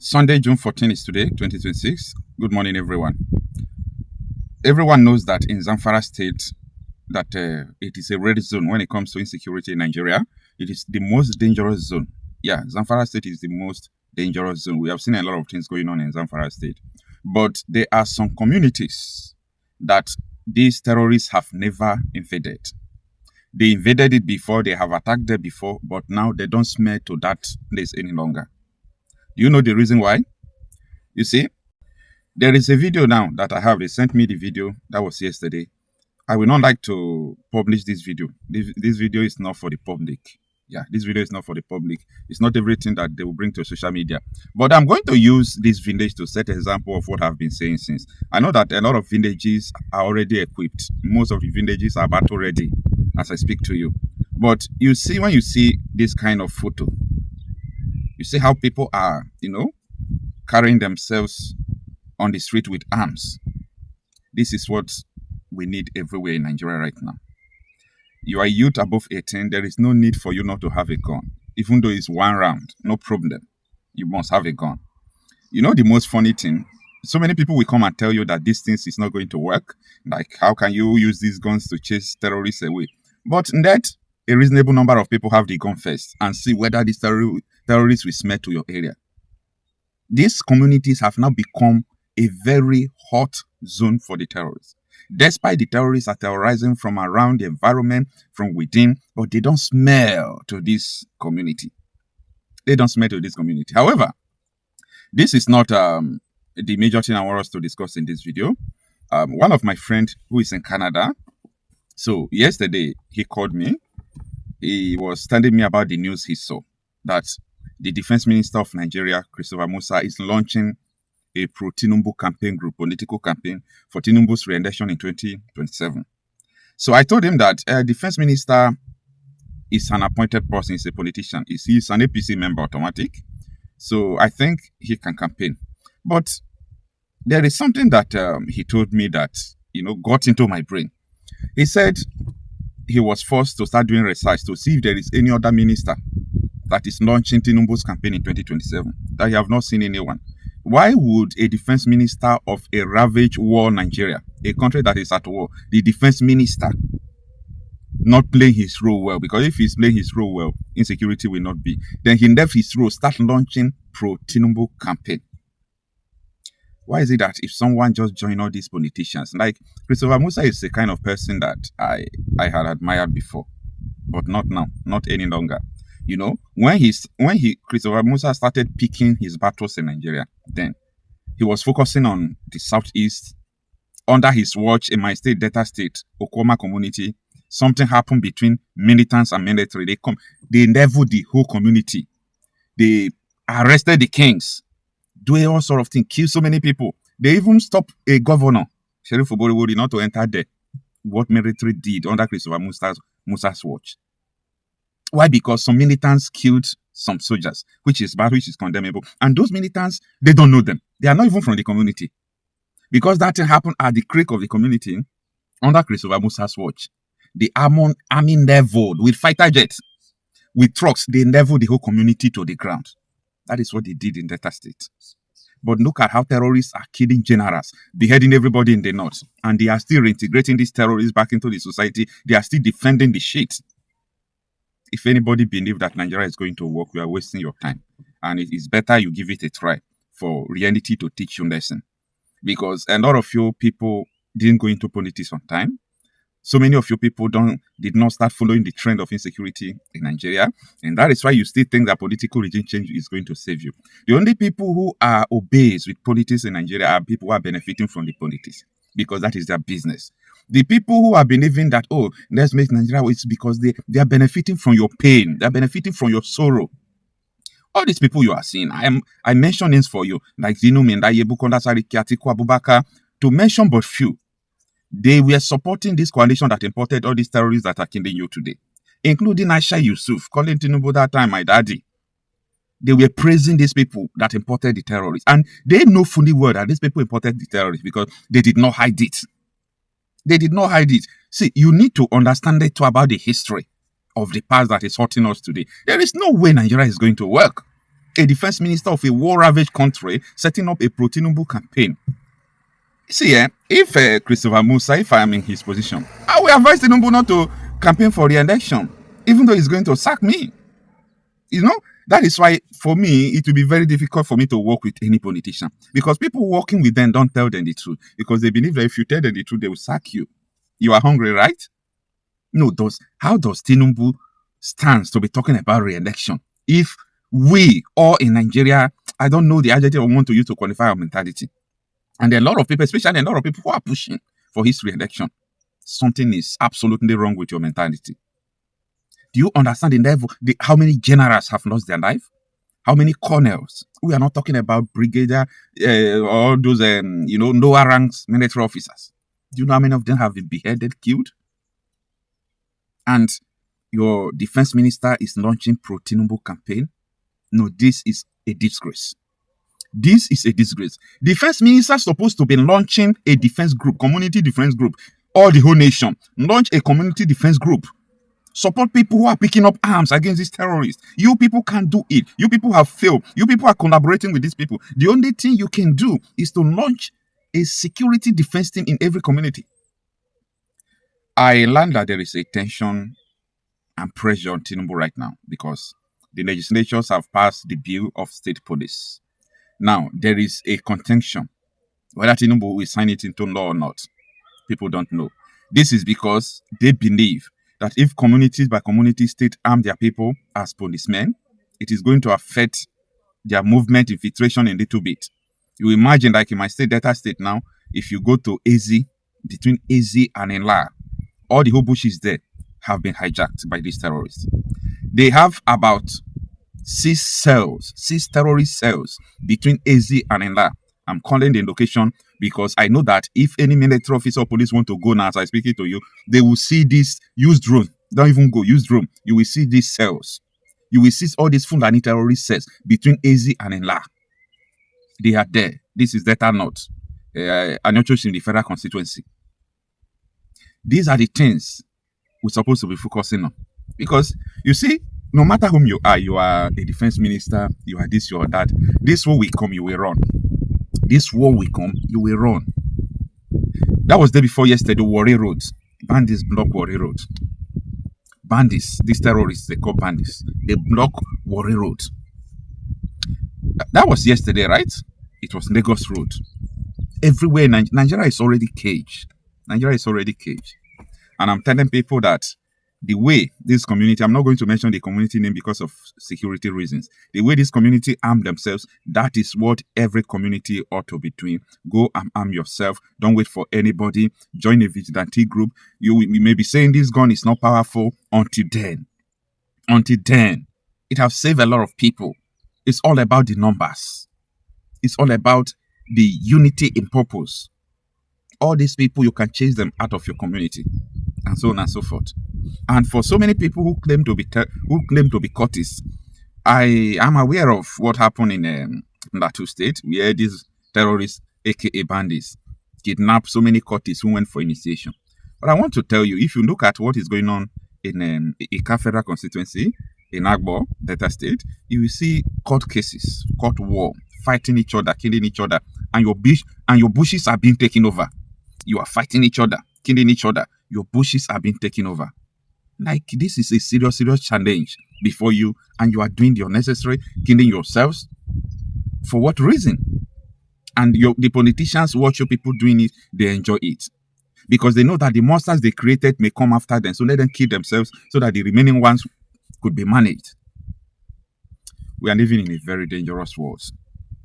Sunday, June 14 is today, 2026. Good morning, everyone. Everyone knows that in Zamfara State, that it is a red zone when it comes to insecurity in Nigeria. It is the most dangerous zone. Yeah, Zamfara State is the most dangerous zone. We have seen a lot of things going on in Zamfara State. But there are some communities that these terrorists have never invaded. They invaded it before, they have attacked there before, but now they don't smell to that place any longer. Do you know the reason why? You see, there is a video now that I have. They sent me the video. That was yesterday. I will not like to publish this video. This video is not for the public. Yeah, this video is not for the public. It's not everything that they will bring to social media. But I'm going to use this village to set an example of what I've been saying since. I know that a lot of villages are already equipped. Most of the villages are battle ready as I speak to you. But you see, when you see this kind of photo, you see how people are, carrying themselves on the street with arms. This is what we need everywhere in Nigeria right now. You are a youth above 18, there is no need for you not to have a gun. Even though it's one round, no problem. You must have a gun. You know the most funny thing? So many people will come and tell you that this thing is not going to work. Like, how can you use these guns to chase terrorists away? But instead, a reasonable number of people have the gun first and see whether these terrorists will smell to your area. These communities have now become a very hot zone for the terrorists. Despite the terrorists are terrorizing from around the environment, from within, but they don't smell to this community. They don't smell to this community. However, this is not the major thing I want us to discuss in this video. One of my friends who is in Canada, so yesterday he called me. He was telling me about the news he saw that the Defense Minister of Nigeria, Christopher Musa, is launching a pro-Tinubu campaign group, political campaign for Tinubu's re-election in 2027. So I told him that Defense Minister is an appointed person, he's a politician. He's an APC member automatic. So I think he can campaign. But there is something that he told me that, got into my brain. He said he was forced to start doing research to see if there is any other minister that is launching Tinubu's campaign in 2027, that he have not seen anyone. Why would a defense minister of a ravaged war Nigeria, a country that is at war, the defense minister not playing his role well? Because if he's playing his role well, insecurity will not be. Then he left his role, start launching pro-Tinubu campaign. Why is it that if someone just join all these politicians, like Christopher Musa is the kind of person that I had admired before, but not now, not any longer. When Christopher Musa started picking his battles in Nigeria, then he was focusing on the southeast. Under his watch in my state, Delta State, Okoma community, something happened between militants and military. They leveled the whole community. They arrested the kings, doing all sort of things, killed so many people. They even stopped a governor, Sheriff Oborewori, not to enter there. What military did under Christopher Musa's watch. Why? Because some militants killed some soldiers, which is bad, which is condemnable. And those militants, they don't know them. They are not even from the community. Because that thing happened at the creek of the community under Christopher Musa's watch. The army leveled with fighter jets, with trucks. They leveled the whole community to the ground. That is what they did in Delta State. But look at how terrorists are killing generals, beheading everybody in the north. And they are still reintegrating these terrorists back into the society. They are still defending the shit. If anybody believes that Nigeria is going to work, you are wasting your time. And it is better you give it a try for reality to teach you a lesson. Because a lot of you people didn't go into politics on time. So many of you people did not start following the trend of insecurity in Nigeria. And that is why you still think that political regime change is going to save you. The only people who are obeyed with politics in Nigeria are people who are benefiting from the politics. Because that is their business. The people who are believing that, let's make Nigeria, it's because they are benefiting from your pain. They are benefiting from your sorrow. All these people you are seeing, I mention names for you, like Zinu Mendaye, Bukola Sariki, Atiku Abubakar, to mention but few. They were supporting this coalition that imported all these terrorists that are killing you today, including Aisha Yusuf, calling Tinubu that time my daddy. They were praising these people that imported the terrorists. And they know fully well that these people imported the terrorists because they did not hide it. They did not hide it. See, you need to understand it too about the history of the past that is hurting us today. There is no way Nigeria is going to work. A defense minister of a war-ravaged country setting up a pro-Tinubu campaign. See, if Christopher Musa, if I am in his position, I will advise Tinubu not to campaign for re-election, even though he's going to sack me. You know, that is why, for me, it will be very difficult for me to work with any politician. Because people working with them don't tell them the truth. Because they believe that if you tell them the truth, they will sack you. You are hungry, right? No, how does Tinubu stands to be talking about re-election if we all in Nigeria, I don't know the adjective I want to use to qualify our mentality. And there are a lot of people, especially a lot of people who are pushing for his re-election. Something is absolutely wrong with your mentality. Do you understand the level, how many generals have lost their life? How many colonels? We are not talking about brigadier or those, lower ranks military officers. Do you know how many of them have been beheaded, killed? And your defense minister is launching pro-Tinubu campaign. No, this is a disgrace. This is a disgrace. Defense minister is supposed to be launching a defense group, community defense group, or the whole nation. Launch a community defense group. Support people who are picking up arms against these terrorists. You people can't do it. You people have failed. You people are collaborating with these people. The only thing you can do is to launch a security defense team in every community. I learned that there is a tension and pressure on Tinubu right now because the legislatures have passed the bill of state police. Now, there is a contention whether Tinubu will sign it into law or not. People don't know. This is because they believe that if communities by community state arm their people as policemen, it is going to affect their movement infiltration a little bit. You imagine, like in my state, Delta State now, if you go to AZ, between AZ and Enla, all the whole bushes there have been hijacked by these terrorists. They have about 6 terrorist cells between AZ and Enla. I'm calling the location because I know that if any military officer or police want to go now as I speak it to you, they will see this, use drone. Don't even go, use drone. You will see these cells. You will see all these Fulani terrorist cells between AZ and Enla. They are there. This is Delta North. Anyocho in the federal constituency. These are the things we're supposed to be focusing on. Because, you see, no matter whom you are a defense minister, you are this, you are that, this war will come, you will run. This war will come, you will run. That was day before yesterday, Warri Road. Bandits block Warri Road. Bandits, these terrorists, they call bandits. They block Warri Road. That was yesterday, right? It was Lagos Road. Everywhere, Nigeria is already caged. Nigeria is already caged. And I'm telling people that the way this community, I'm not going to mention the community name because of security reasons. The way this community arm themselves, that is what every community ought to be doing. Go and arm yourself. Don't wait for anybody. Join a vigilante group. You may be saying this gun is not powerful. Until then, it has saved a lot of people. It's all about the numbers. It's all about the unity in purpose. All these people, you can chase them out of your community, and so on and so forth. And for so many people who claim to be cultists, I am aware of what happened in Plateau State, where these terrorists, aka bandits, kidnapped so many cultists who went for initiation. But I want to tell you, if you look at what is going on in Ika Federal Constituency, in Agbo, Delta State, you will see court cases, court war, fighting each other, killing each other, and your bushes are being taken over. You are fighting each other, killing each other. Your bushes are being taken over. Like, this is a serious challenge before you, and you are doing the unnecessary, killing yourselves. For what reason? And the politicians watch your people doing it, they enjoy it. Because they know that the monsters they created may come after them, so let them kill themselves so that the remaining ones could be managed. We are living in a very dangerous world.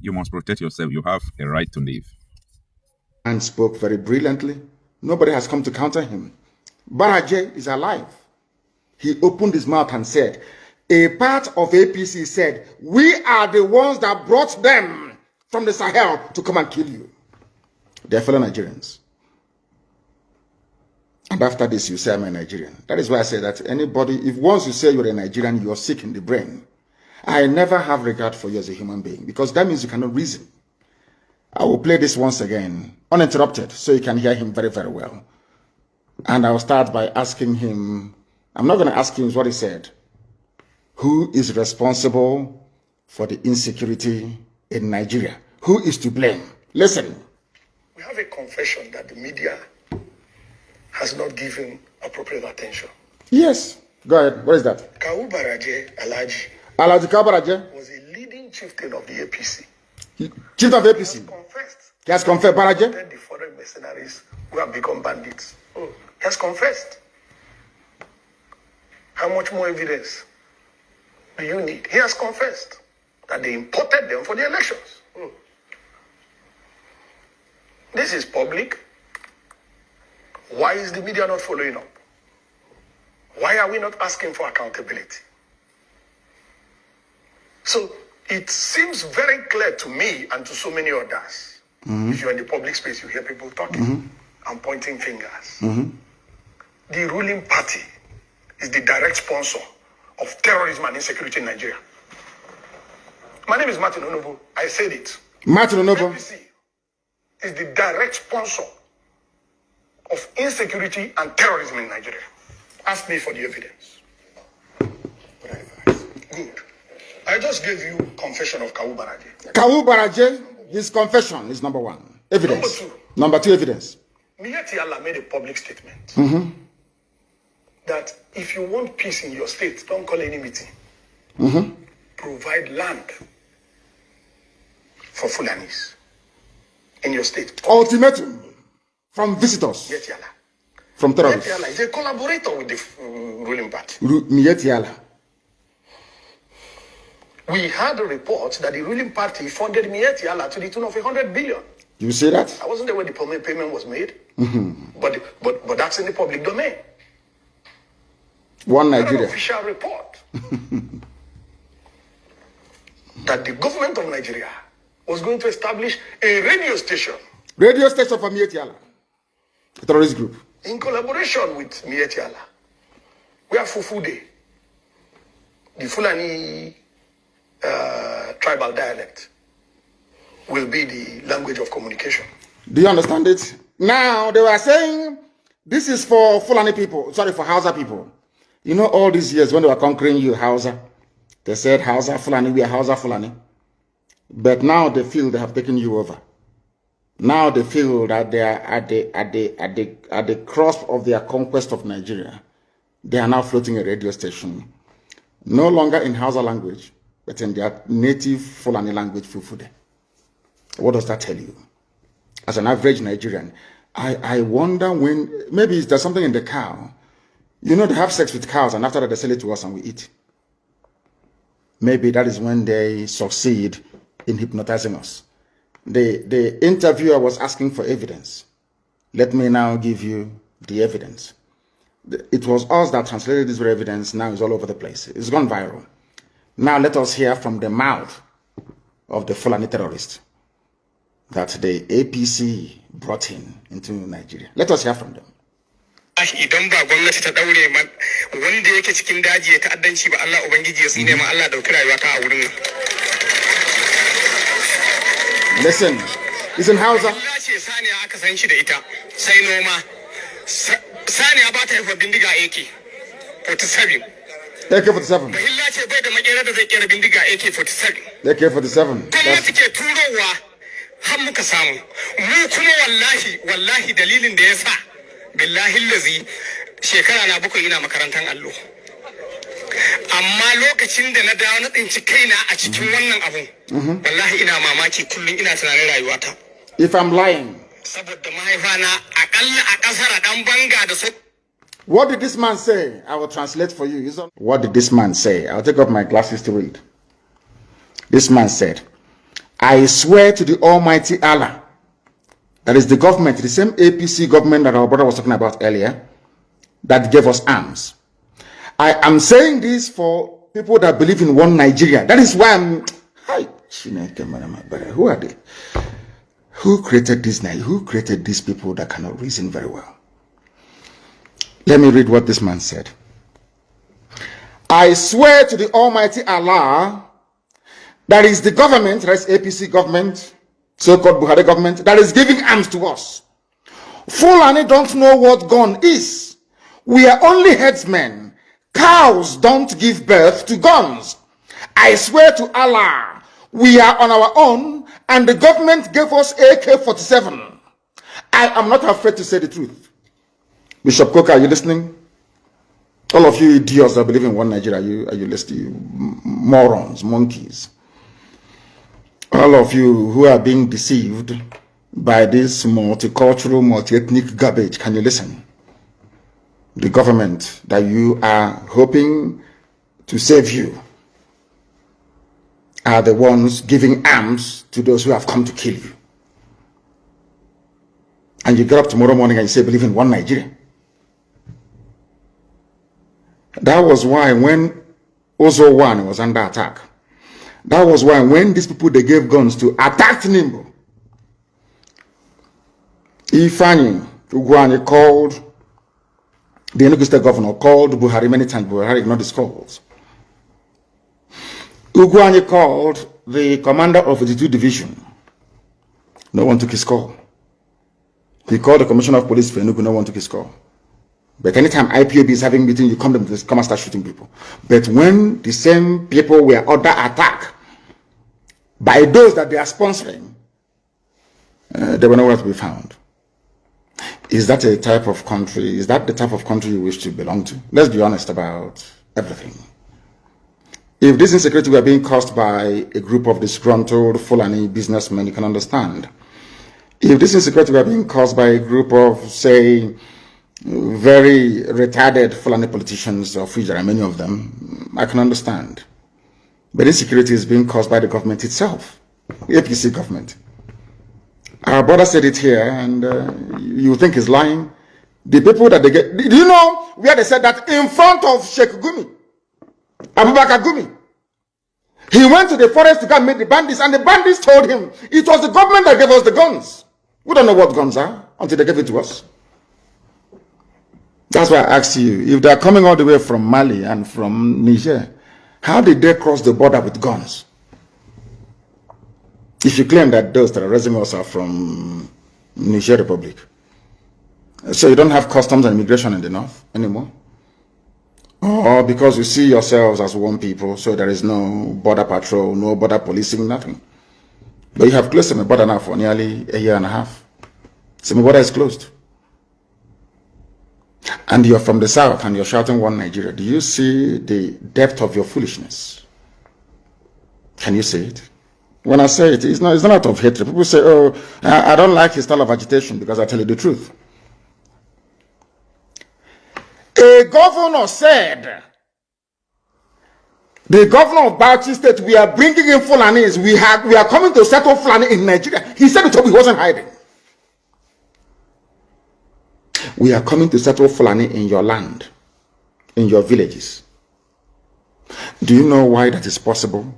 You must protect yourself. You have a right to live. And spoke very brilliantly. Nobody has come to counter him. Baraje is alive. He opened his mouth and said, a part of APC said, we are the ones that brought them from the Sahel to come and kill you. They are fellow Nigerians. And after this, you say, I'm a Nigerian. That is why I say that anybody, if once you say you're a Nigerian, you're sick in the brain. I never have regard for you as a human being, because that means you cannot reason. I will play this once again, uninterrupted, so you can hear him very, very well. And I'll start by asking him, I'm not going to ask him what he said. Who is responsible for the insecurity in Nigeria. Who is to blame? Listen. We have a confession that the media has not given appropriate attention. Yes. Go ahead. What is that? Kawu Baraje Alhaji Alhaji Kawu Baraje was a leading chieftain of the APC. Chief of APC. He has confessed. Baraje? The foreign mercenaries who have become bandits. He has confessed. How much more evidence do you need? He has confessed that they imported them for the elections. This is public. Why is the media not following up? Why are we not asking for accountability? So it seems very clear to me and to so many others. If you're in the public space, you hear people talking and pointing fingers. The ruling party is the direct sponsor of terrorism and insecurity in Nigeria. My name is Martin Onobo. I said it. Martin Onobo. APC is the direct sponsor of insecurity and terrorism in Nigeria. Ask me for the evidence. Good. I just gave you confession of Kawu Baraje. Kawu Baraje, his confession is number one. Evidence. Number two, evidence. Miyetti Allah made a public statement that if you want peace in your state, don't call any meeting. Provide land for Fulanis in your state. Ultimatum from visitors. Miyetti Allah. From terrorists. Miyetti Allah is a collaborator with the ruling party. Miyetti Allah. We had a report that the ruling party funded Miyetti Allah to the tune of 100 billion. You see that? I wasn't there when the payment was made, but that's in the public domain. One An Nigeria. official report that the government of Nigeria was going to establish a radio station. Radio station for Miyetti Allah. A terrorist group. In collaboration with Miyetti Allah. We have Fufude, the Fulani tribal dialect, will be the language of communication. Do you understand it? Now, they were saying this is for Fulani people, sorry, for Hausa people. You know, all these years when they were conquering you, Hausa, they said Hausa, Fulani, we are Hausa, Fulani. But now they feel they have taken you over. Now they feel that they are at the cusp of their conquest of Nigeria. They are now floating a radio station, no longer in Hausa language, but in their native Fulani language, Fufude. What does that tell you? As an average Nigerian, I wonder when, maybe there's something in the cow. You know, they have sex with cows and after that they sell it to us and we eat. Maybe that is when they succeed in hypnotizing us. The interviewer was asking for evidence. Let me now give you the evidence. It was us that translated this evidence. Now it's all over the place. It's gone viral. Now let us hear from the mouth of the Fulani terrorist that the APC brought into Nigeria. Let us hear from them. Idan ba gwamnati ta daure man wanda yake cikin daji ya ta'addanci ba Allah ubangiji ya tsine ma Allah dauki rayuwa ta a wurin. Listen, it's in Hausa. Allah ce saniya aka san shi da ita sai noma. Saniya ba ta haifa bindiga AK-47. AK-47. Allah ce bai da makera da zai kera bindiga AK-47. AK-47. Gwamnati ke turowa har muka samu. Mu kuma wallahi dalilin da ya sa billahi lazi shekara na bakwai ina makarantar allo. Amma lokacin da na dawo na tsinci kaina a cikin wannan abun, wallahi ina mamaki kullum ina tunanin rayuwata. If I'm lying. Saboda mahaifana akalla a kasar dan banga da su. What did this man say? I will translate for you. What did this man say? I'll take off my glasses to read. This man said, I swear to the Almighty Allah, that is the government, the same APC government that our brother was talking about earlier, that gave us arms. I am saying this for people that believe in one Nigeria. That is why I'm... Hi. Who are they? Who created this Nigeria? Who created these people that cannot reason very well? Let me read what this man said. I swear to the Almighty Allah, that is the government, that is APC government, so-called Buhari government, that is giving arms to us. Fulani don't know what gun is. We are only headsmen. Cows don't give birth to guns. I swear to Allah, we are on our own and the government gave us AK-47. I am not afraid to say the truth. Bishop Coker, are you listening? All of you idiots that believe in one Nigeria, are you listening? You morons, monkeys. All of you who are being deceived by this multicultural, multi-ethnic garbage, can you listen? The government that you are hoping to save you are the ones giving arms to those who have come to kill you. And you get up tomorrow morning and you say, believe in one Nigeria. That was why when Ozo 1 was under attack, that was why when these people, they gave guns to attack Tinubu, Ifani Ugwani called, the Enugu State governor called Buhari many times. Buhari ignored his calls. Ugwani called the commander of the 2 division. No one took his call. He called the commissioner of police for Enugu. No one took his call. But anytime IPOB is having meeting, you come and start shooting people. But when the same people were under attack by those that they are sponsoring, they were nowhere to be found. Is that a type of country? Is that the type of country you wish to belong to? Let's be honest about everything. If this insecurity were being caused by a group of disgruntled Fulani businessmen, you can understand. If this insecurity were being caused by a group of, say, very retarded Fulani politicians, of which there are many of them, I can understand. But insecurity is being caused by the government itself, the APC government. Our brother said it here, and you think he's lying. The people that they get, do you know where they said that? In front of Sheikh Gumi, Abubakar Gumi. He went to the forest to go and meet the bandits, and the bandits told him it was the government that gave us the guns. We don't know what guns are until they gave it to us. That's why I asked you, if they're coming all the way from Mali and from Niger, how did they cross the border with guns? If you claim that those terrorism are from Niger Republic, so you don't have customs and immigration in the north anymore? Or because you see yourselves as one people, so there is no border patrol, no border policing, nothing. But you have closed the border now for nearly a year and a half. So the border is closed. And you're from the south and you're shouting one Nigeria. Do you see the depth of your foolishness? Can you see it? When I say it, it's not out of hatred. People say, oh, I don't like his style of agitation because I tell you the truth. A governor said, the governor of Bauchi State, we are bringing in Fulanis. We are coming to settle Fulani in Nigeria. He said it, he wasn't hiding. We are coming to settle Fulani in your land, in your villages. Do you know why that is possible?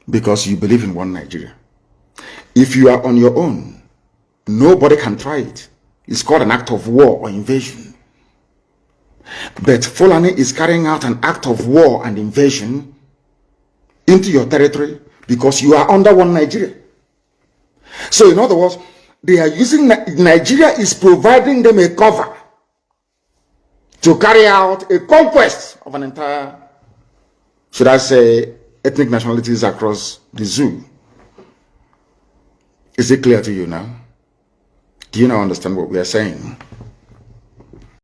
Because you believe in one Nigeria. If you are on your own, nobody can try it. It's called an act of war or invasion. But Fulani is carrying out an act of war and invasion into your territory because you are under one Nigeria. So in other words, they are using, Nigeria is providing them a cover to carry out a conquest of an entire, should I say, ethnic nationalities across the zoo. Is it clear to you now? Do you now understand what we are saying?